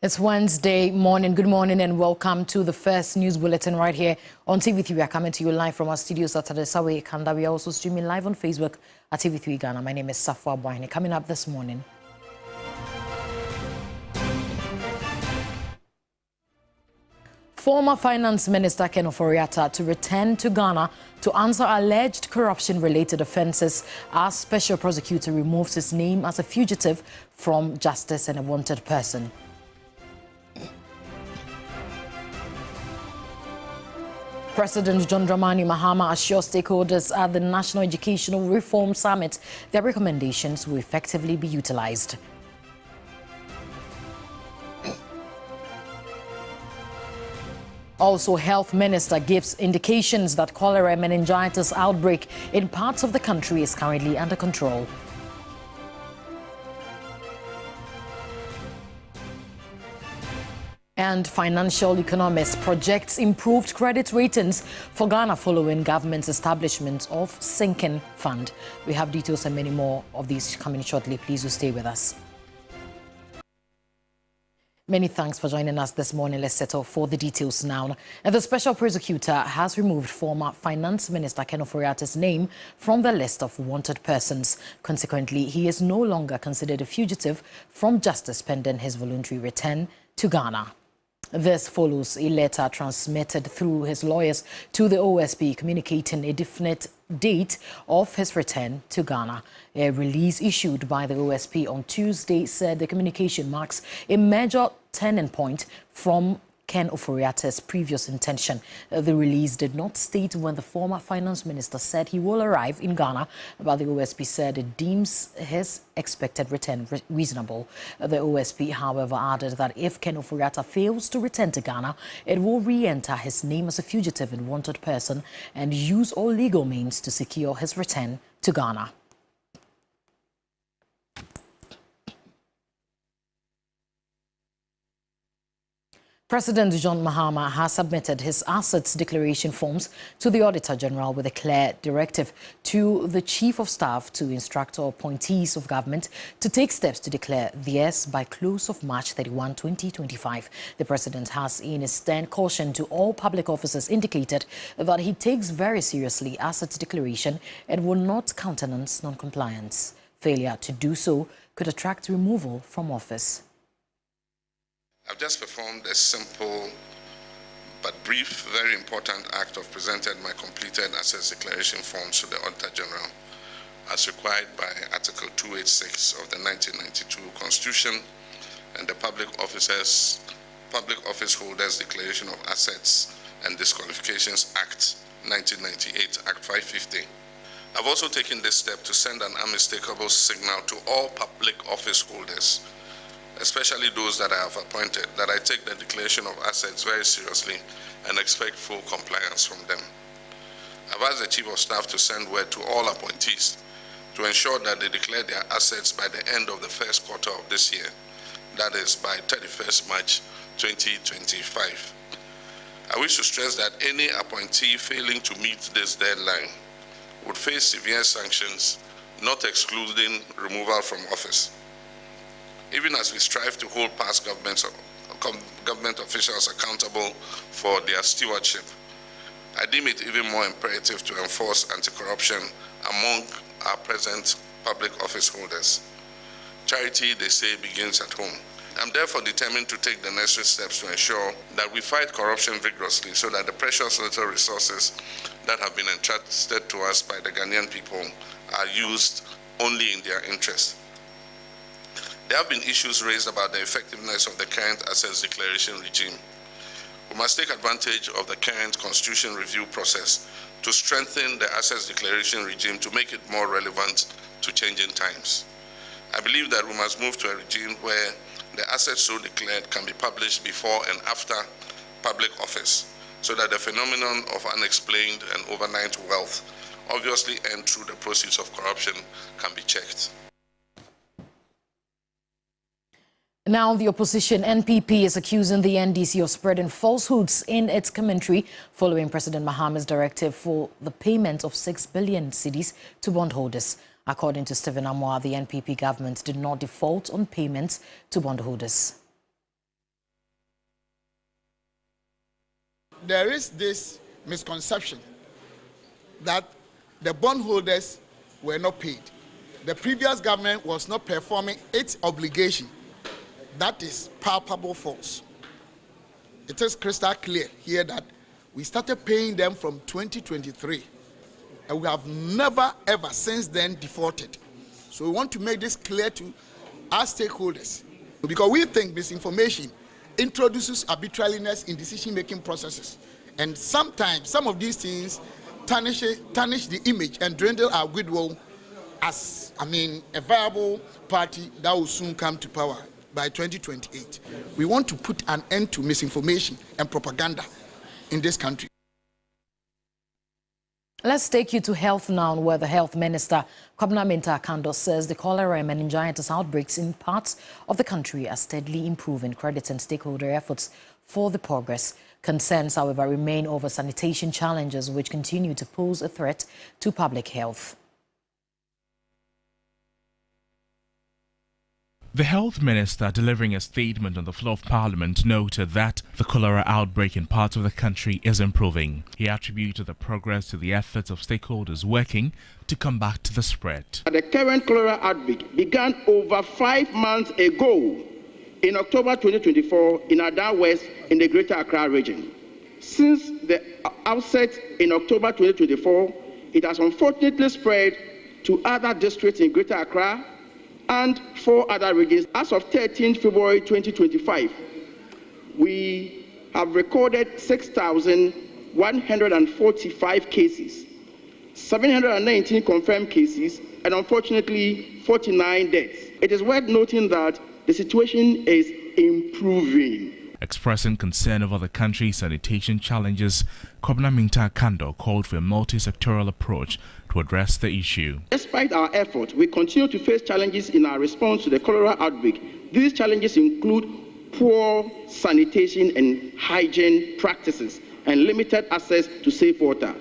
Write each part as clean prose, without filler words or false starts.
It's Wednesday morning. Good morning and welcome to the first news bulletin right here on TV3. We are coming to you live from our studios at Adesawe, Kanda. We are also streaming live on Facebook at TV3 Ghana. My name is Safwa Boyne. Coming up this morning. Former Finance Minister Ofori-Atta to return to Ghana to answer alleged corruption-related offences as Special Prosecutor removes his name as a fugitive from justice and a wanted person. President John Dramani Mahama assures stakeholders at the National Educational Reform Summit their recommendations will effectively be utilized. Also, Health Minister gives indications that cholera and meningitis outbreak in parts of the country is currently under control. And financial economist projects improved credit ratings for Ghana following government's establishment of sinking fund. We have details and many more of these coming shortly. Please do stay with us. Many thanks for joining us this morning. Let's settle for the details now. And the Special Prosecutor has removed former Finance Minister Ofori-Atta's name from the list of wanted persons. Consequently, he is no longer considered a fugitive from justice pending his voluntary return to Ghana. This follows a letter transmitted through his lawyers to the OSP communicating a definite date of his return to Ghana. A release issued by the OSP on Tuesday said the communication marks a major turning point from Ofori-Atta's previous intention. The release did not state when the former finance minister said he will arrive in Ghana, but the OSP said it deems his expected return reasonable. The OSP, however, added that if Ofori-Atta fails to return to Ghana, it will re-enter his name as a fugitive and wanted person and use all legal means to secure his return to Ghana. President John Mahama has submitted his assets declaration forms to the Auditor General with a clear directive to the Chief of Staff to instruct all appointees of government to take steps to declare theirs by close of March 31, 2025. The President has, in his stern caution to all public officers, indicated that he takes very seriously assets declaration and will not countenance non-compliance. Failure to do so could attract removal from office. I've just performed a simple but brief, very important act of presenting my completed assets declaration forms to the Auditor General as required by Article 286 of the 1992 Constitution and the Public Office Holders Declaration of Assets and Disqualifications Act 1998, Act 550. I've also taken this step to send an unmistakable signal to all public office holders, especially those that I have appointed, that I take the declaration of assets very seriously and expect full compliance from them. I've asked the Chief of Staff to send word to all appointees to ensure that they declare their assets by the end of the first quarter of this year, that is by 31st March 2025. I wish to stress that any appointee failing to meet this deadline would face severe sanctions, not excluding removal from office. Even as we strive to hold past government officials accountable for their stewardship, I deem it even more imperative to enforce anti-corruption among our present public office holders. Charity, they say, begins at home. I'm therefore determined to take the necessary steps to ensure that we fight corruption vigorously so that the precious little resources that have been entrusted to us by the Ghanaian people are used only in their interest. There have been issues raised about the effectiveness of the current assets declaration regime. We must take advantage of the current constitution review process to strengthen the assets declaration regime to make it more relevant to changing times. I believe that we must move to a regime where the assets so declared can be published before and after public office, so that the phenomenon of unexplained and overnight wealth, obviously earned through the proceeds of corruption, can be checked. Now, the opposition NPP is accusing the NDC of spreading falsehoods in its commentary following President Mahama's directive for the payment of 6 billion cedis to bondholders. According to Stephen Amoah, the NPP government did not default on payments to bondholders. there is this misconception that the bondholders were not paid. The previous government was not performing its obligation. That is palpable false. It is crystal clear here that we started paying them from 2023, and we have never ever since then defaulted. So we want to make this clear to our stakeholders, because we think misinformation introduces arbitrariness in decision-making processes, and sometimes some of these things tarnish the image and dwindle our goodwill as, a viable party that will soon come to power by 2028. We want to put an end to misinformation and propaganda in this country. Let's take you to health now, where the health minister, Mahama, says the cholera and meningitis outbreaks in parts of the country are steadily improving, crediting stakeholder efforts for the progress. Concerns, however, remain over sanitation challenges which continue to pose a threat to public health. The health minister, delivering a statement on the floor of parliament, noted that the cholera outbreak in parts of the country is improving. He attributed the progress to the efforts of stakeholders working to combat the spread. The current cholera outbreak began over 5 months ago in October 2024 in Ada West in the Greater Accra region. Since the outset in October 2024, it has unfortunately spread to other districts in Greater Accra and 4 other regions. As of 13 February 2025, we have recorded 6,145 cases, 719 confirmed cases, and unfortunately 49 deaths. It is worth noting that the situation is improving. Expressing concern over the country's sanitation challenges, Mahama called for a multi-sectoral approach to address the issue. Despite our efforts, we continue to face challenges in our response to the cholera outbreak. These challenges include poor sanitation and hygiene practices and limited access to safe water.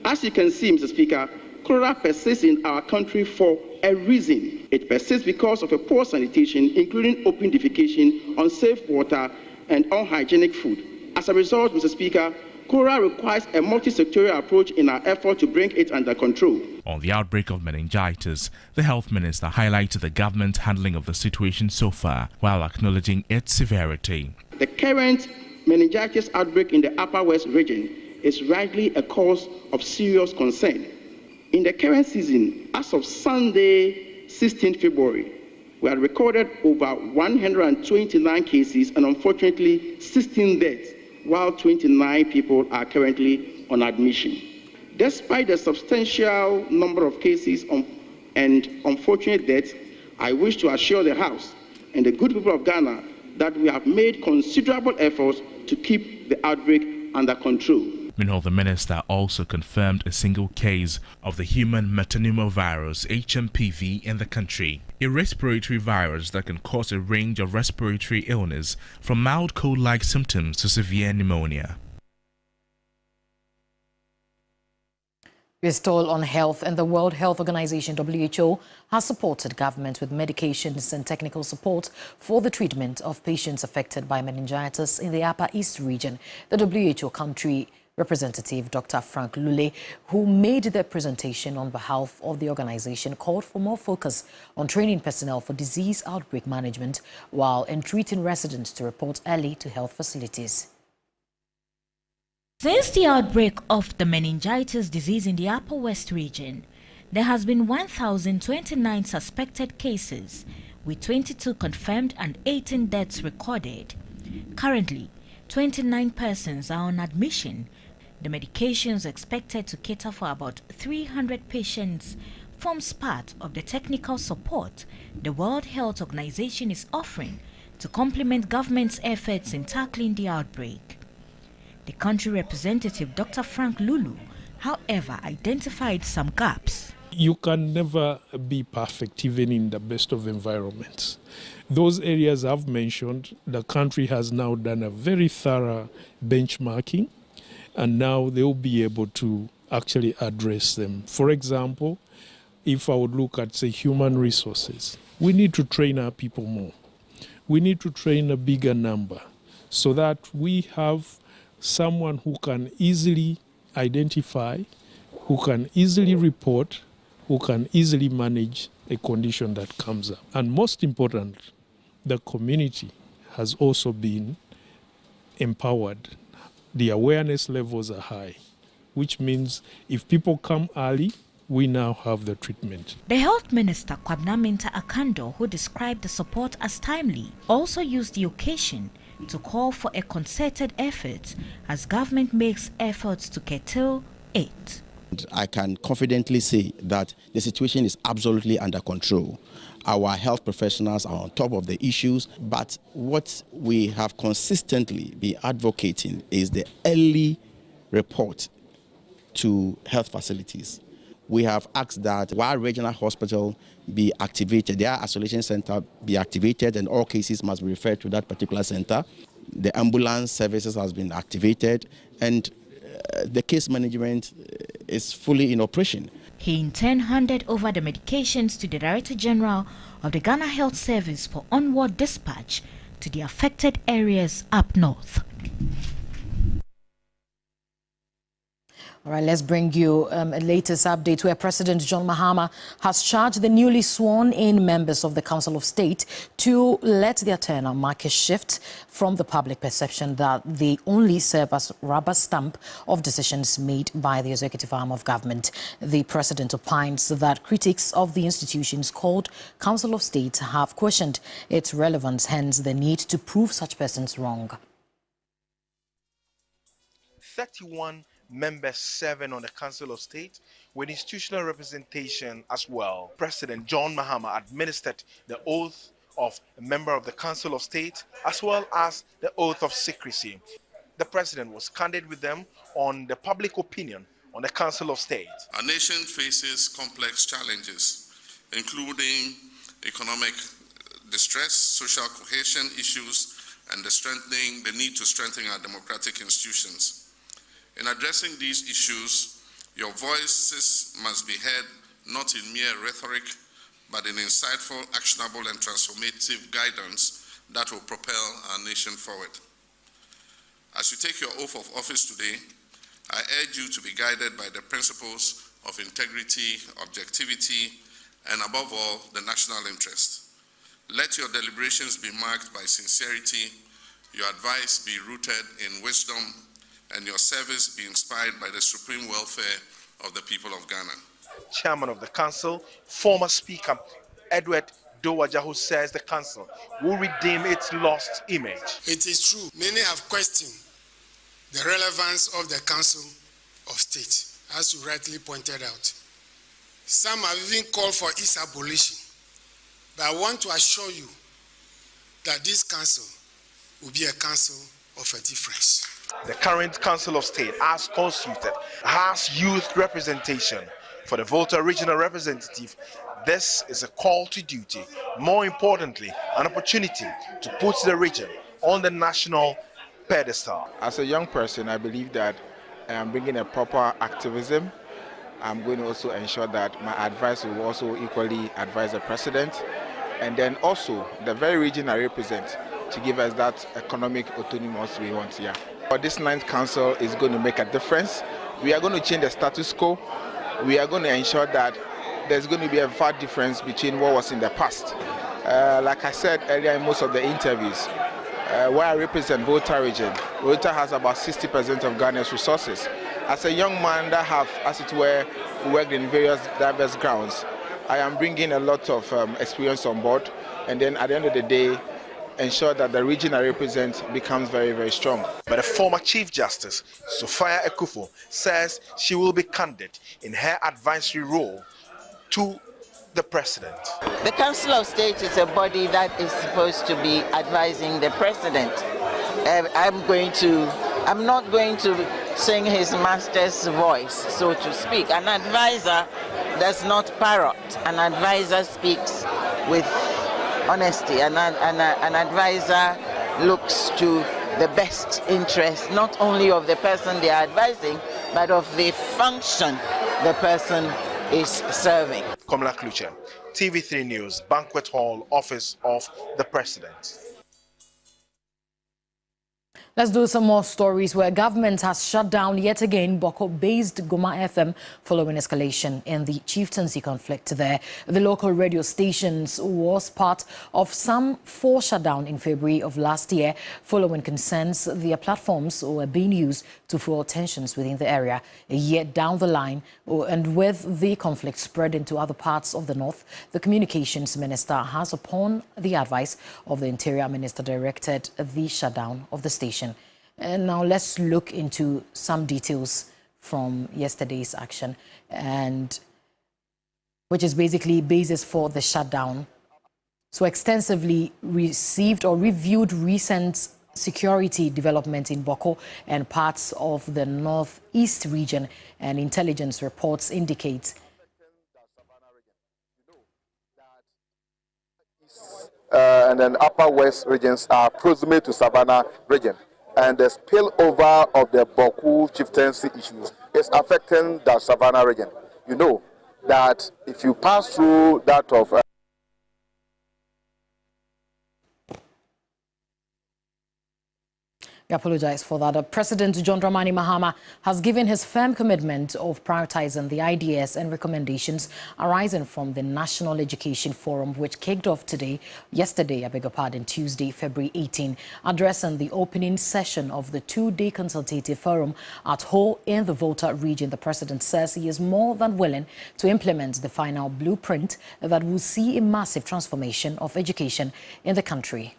As you can see, Mr. Speaker, cholera persists in our country for a reason. It persists because of a poor sanitation, including open defecation, unsafe water, and unhygienic food. As a result, Mr. Speaker, cholera requires a multi-sectorial approach in our effort to bring it under control. On the outbreak of meningitis, the health minister highlighted the government's handling of the situation so far, while acknowledging its severity. The current meningitis outbreak in the Upper West region is rightly a cause of serious concern. In the current season, as of Sunday, 16 February, we had recorded over 129 cases and unfortunately 16 deaths, while 29 people are currently on admission. Despite the substantial number of cases and unfortunate deaths, I wish to assure the House and the good people of Ghana that we have made considerable efforts to keep the outbreak under control. Meanwhile, the minister also confirmed a single case of the human metapneumovirus HMPV in the country, a respiratory virus that can cause a range of respiratory illness from mild cold-like symptoms to severe pneumonia. We're still on health, and the World Health Organization WHO has supported government with medications and technical support for the treatment of patients affected by meningitis in the Upper East region. The WHO country representative, Dr. Frank Lule, who made the presentation on behalf of the organization, called for more focus on training personnel for disease outbreak management while entreating residents to report early to health facilities. Since the outbreak of the meningitis disease in the Upper West region, there has been 1,029 suspected cases, with 22 confirmed and 18 deaths recorded. Currently, 29 persons are on admission. The medications expected to cater for about 300 patients forms part of the technical support the World Health Organization is offering to complement government's efforts in tackling the outbreak. The country representative, Dr. Frank Lulu, however, identified some gaps. You can never be perfect, even in the best of environments. Those areas I've mentioned, the country has now done a very thorough benchmarking, and now they'll be able to actually address them. For example, if I would look at, say, human resources, we need to train our people more. We need to train a bigger number so that we have someone who can easily identify, who can easily report, who can easily manage a condition that comes up. And most important, the community has also been empowered. The awareness levels are high, which means if people come early, we now have the treatment. The Health Minister, Kwabena Minta Akando, who described the support as timely, also used the occasion to call for a concerted effort as government makes efforts to curtail it. I can confidently say that the situation is absolutely under control. Our health professionals are on top of the issues, but what we have consistently been advocating is the early report to health facilities. We have asked that while regional hospital be activated, their isolation center be activated, and all cases must be referred to that particular center. The ambulance services has been activated, and the case management is fully in operation. He in turn handed over the medications to the Director General of the Ghana Health Service for onward dispatch to the affected areas up north. All right, let's bring you a latest update where President John Mahama has charged the newly sworn-in members of the Council of State to let their tenure mark a shift from the public perception that they only serve as rubber stamp of decisions made by the executive arm of government. The president opines that critics of the institutions called Council of State have questioned its relevance, hence the need to prove such persons wrong. 31 members serving on the Council of State with institutional representation as well. President John Mahama administered the oath of a member of the Council of State as well as the oath of secrecy. The president was candid with them on the public opinion on the Council of State. Our nation faces complex challenges, including economic distress, social cohesion issues, and the need to strengthen our democratic institutions. In addressing these issues, your voices must be heard not in mere rhetoric, but in insightful, actionable, and transformative guidance that will propel our nation forward. As you take your oath of office today, I urge you to be guided by the principles of integrity, objectivity, and above all, the national interest. Let your deliberations be marked by sincerity, your advice be rooted in wisdom, and your service be inspired by the supreme welfare of the people of Ghana. Chairman of the Council, former Speaker Edward Dowaja, who says the Council will redeem its lost image. It is true, many have questioned the relevance of the Council of State, as you rightly pointed out. Some have even called for its abolition. But I want to assure you that this Council will be a Council of a difference. The current Council of State, as constituted, has youth representation. For the Volta regional representative, this is a call to duty. More importantly, an opportunity to put the region on the national pedestal. As a young person, I believe that I am bringing a proper activism. I'm going to also ensure that my advice will also equally advise the president, and then also the very region I represent to give us that economic autonomy we want here. This 9th Council is going to make a difference. We are going to change the status quo. We are going to ensure that there's going to be a far difference between what was in the past. Like I said earlier in most of the interviews, where I represent Volta region, Volta has about 60% of Ghana's resources. As a young man that have, as it were, worked in various diverse grounds, I am bringing a lot of experience on board, and then at the end of the day, ensure that the region I represent becomes very, very strong. But the former Chief Justice, Sophia Ekufo, says she will be candid in her advisory role to the president. The Council of State is a body that is supposed to be advising the president. I'm not going to sing his master's voice, so to speak. An advisor does not parrot. An advisor speaks with honesty. An advisor looks to the best interest not only of the person they are advising, but of the function the person is serving. Komla Kluche, TV3 News, Banquet Hall, Office of the President. Let's do some more stories where government has shut down yet again Bawku-based Goma FM following escalation in the chieftaincy conflict there. The local radio stations was part of some 4 shutdown in February of last year following concerns their platforms were being used to fuel tensions within the area. A year down the line, and with the conflict spread into other parts of the north, the communications minister has, upon the advice of the interior minister, directed the shutdown of the station. And now let's look into some details from yesterday's action, and which is basically basis for the shutdown. So extensively received or reviewed recent security development in Bawku and parts of the northeast region, and intelligence reports indicate and then upper west regions are proximate to Savannah region. And the spillover of the Bawku chieftaincy issues is affecting the Savannah region. You know that if you pass through that of I apologize for that. President John Dramani Mahama has given his firm commitment of prioritizing the ideas and recommendations arising from the National Education Forum, which kicked off Tuesday, February 18, addressing the opening session of the 2-day consultative forum at Ho in the Volta region. The president says he is more than willing to implement the final blueprint that will see a massive transformation of education in the country.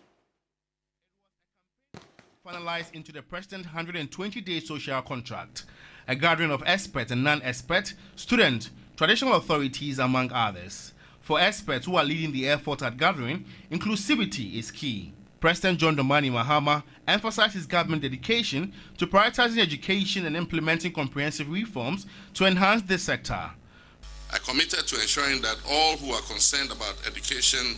Finalized into the President's 120-day social contract, a gathering of experts and non-experts, students, traditional authorities, among others. For experts who are leading the effort at gathering, inclusivity is key. President John Dramani Mahama emphasized his government dedication to prioritizing education and implementing comprehensive reforms to enhance this sector. I committed to ensuring that all who are concerned about education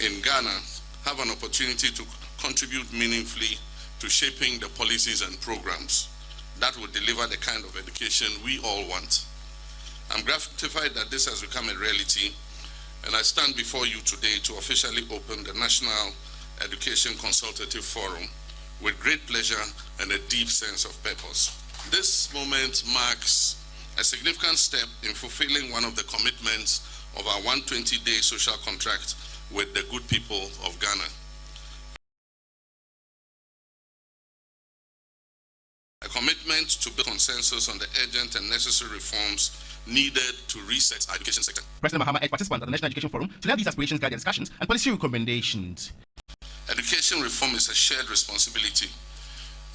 in Ghana have an opportunity to contribute meaningfully to shaping the policies and programs that will deliver the kind of education we all want. I'm gratified that this has become a reality, and I stand before you today to officially open the National Education Consultative Forum with great pleasure and a deep sense of purpose. This moment marks a significant step in fulfilling one of the commitments of our 120-day social contract with the good people of Ghana. A commitment to build consensus on the urgent and necessary reforms needed to reset our education sector. President Mahama urged participants at the National Education Forum to let these aspirations guide their discussions and policy recommendations. Education reform is a shared responsibility.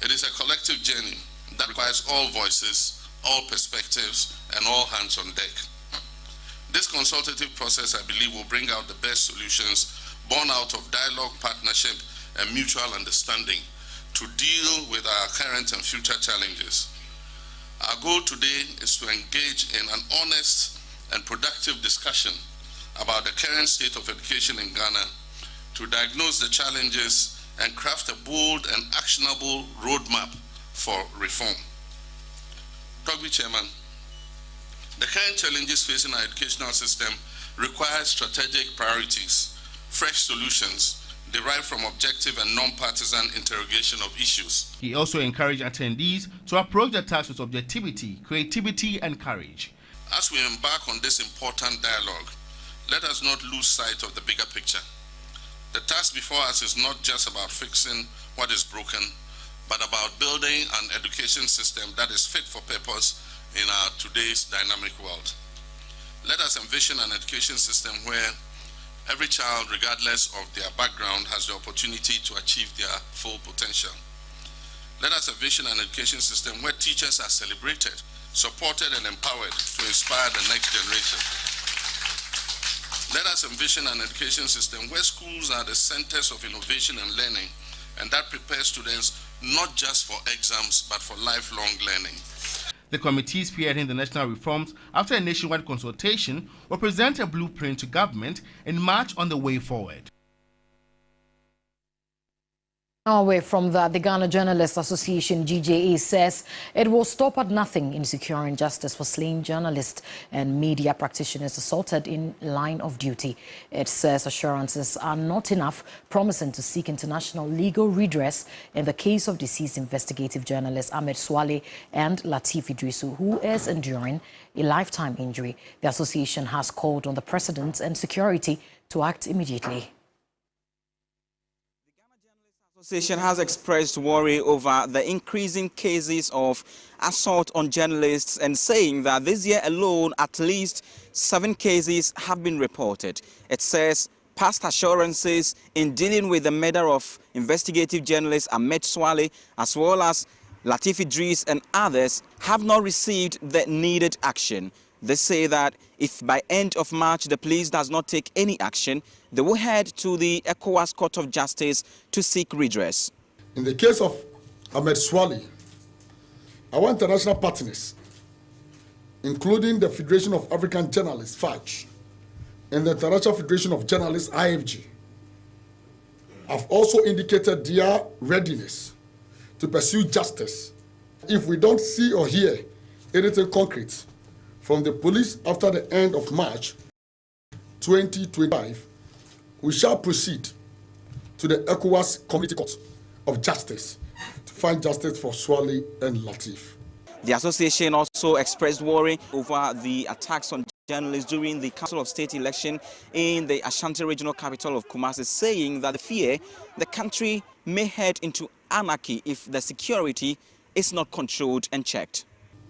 It is a collective journey that requires all voices, all perspectives, and all hands on deck. This consultative process, I believe, will bring out the best solutions born out of dialogue, partnership, and mutual understanding to deal with our current and future challenges. Our goal today is to engage in an honest and productive discussion about the current state of education in Ghana, to diagnose the challenges and craft a bold and actionable roadmap for reform. Dr. Chairman, the current challenges facing our educational system require strategic priorities, fresh solutions, derived from objective and non-partisan interrogation of issues. He also encouraged attendees to approach the task with objectivity, creativity, and courage. As we embark on this important dialogue, let us not lose sight of the bigger picture. The task before us is not just about fixing what is broken, but about building an education system that is fit for purpose in our today's dynamic world. Let us envision an education system where every child, regardless of their background, has the opportunity to achieve their full potential. Let us envision an education system where teachers are celebrated, supported, and empowered to inspire the next generation. Let us envision an education system where schools are the centers of innovation and learning, and that prepares students not just for exams, but for lifelong learning. The committee spearheading the national reforms after a nationwide consultation will present a blueprint to government and march on the way forward. Away from that, the Ghana Journalists Association, GJA, says it will stop at nothing in securing justice for slain journalists and media practitioners assaulted in line of duty. It says assurances are not enough, promising to seek international legal redress in the case of deceased investigative journalists Ahmed Swale and Lateef Idrisu, who is enduring a lifetime injury. The association has called on the President and security to act immediately. The association has expressed worry over the increasing cases of assault on journalists and saying that this year alone at least 7 cases have been reported. It says past assurances in dealing with the murder of investigative journalist Ahmed Swale as well as Lateef Idris and others have not received the needed action. They say that if by end of March the police does not take any action, they will head to the ECOWAS Court of Justice to seek redress. In the case of Ahmed Swale, our international partners, including the Federation of African Journalists, FAJ, and the International Federation of Journalists, IFJ, have also indicated their readiness to pursue justice. If we don't see or hear anything concrete from the police after the end of March 2025, we shall proceed to the ECOWAS Community Court of Justice to find justice for Swale and Lateef. The association also expressed worry over the attacks on journalists during the Council of State election in the Ashanti regional capital of Kumasi, saying that they fear the country may head into anarchy if the security is not controlled and checked.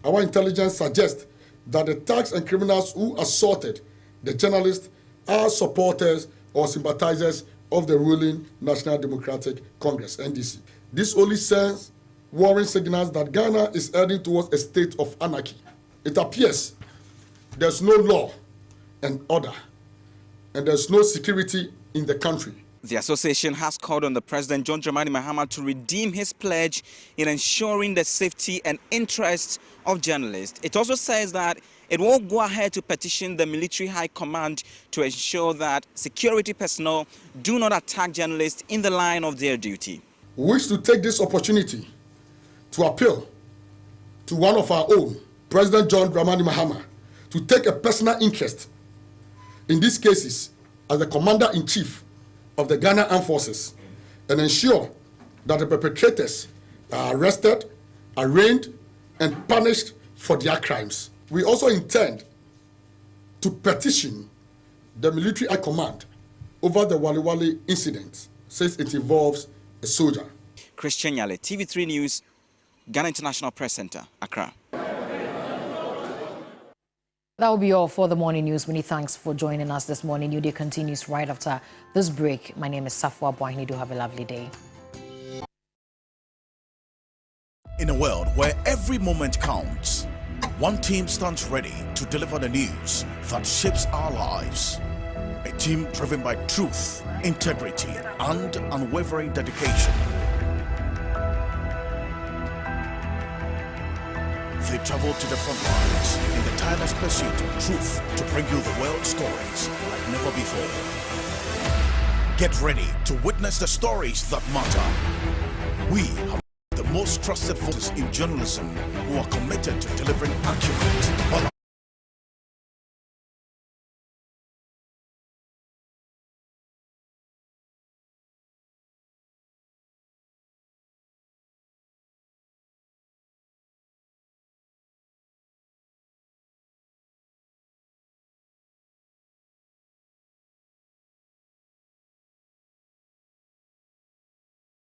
Our intelligence suggests that the thugs and criminals who assaulted the journalists are supporters or sympathizers of the ruling National Democratic Congress, NDC. This only sends worrying signals that Ghana is heading towards a state of anarchy. It appears there's no law and order, and there's no security in the country. The association has called on the President John Dramani Mahama to redeem his pledge in ensuring the safety and interests of journalists. It also says that it will go ahead to petition the military high command to ensure that security personnel do not attack journalists in the line of their duty. We wish to take this opportunity to appeal to one of our own, President John Dramani Mahama, to take a personal interest in these cases as the Commander-in-Chief of the Ghana Armed Forces and ensure that the perpetrators are arrested, arraigned, and punished for their crimes. We also intend to petition the military high command over the Wale incident, since it involves a soldier. Christian Yale, TV3 News, Ghana International Press Center, Accra. That will be all for the morning news. Many thanks for joining us this morning. New Day continues right after this break. My name is Safwa Boahini. Do have a lovely day. In a world where every moment counts, one team stands ready to deliver the news that shapes our lives. A team driven by truth, integrity, and unwavering dedication. They travel to the front lines in the tireless pursuit of truth to bring you the world stories like never before. Get ready to witness the stories that matter. We have the most trusted voices in journalism who are committed to delivering accurate,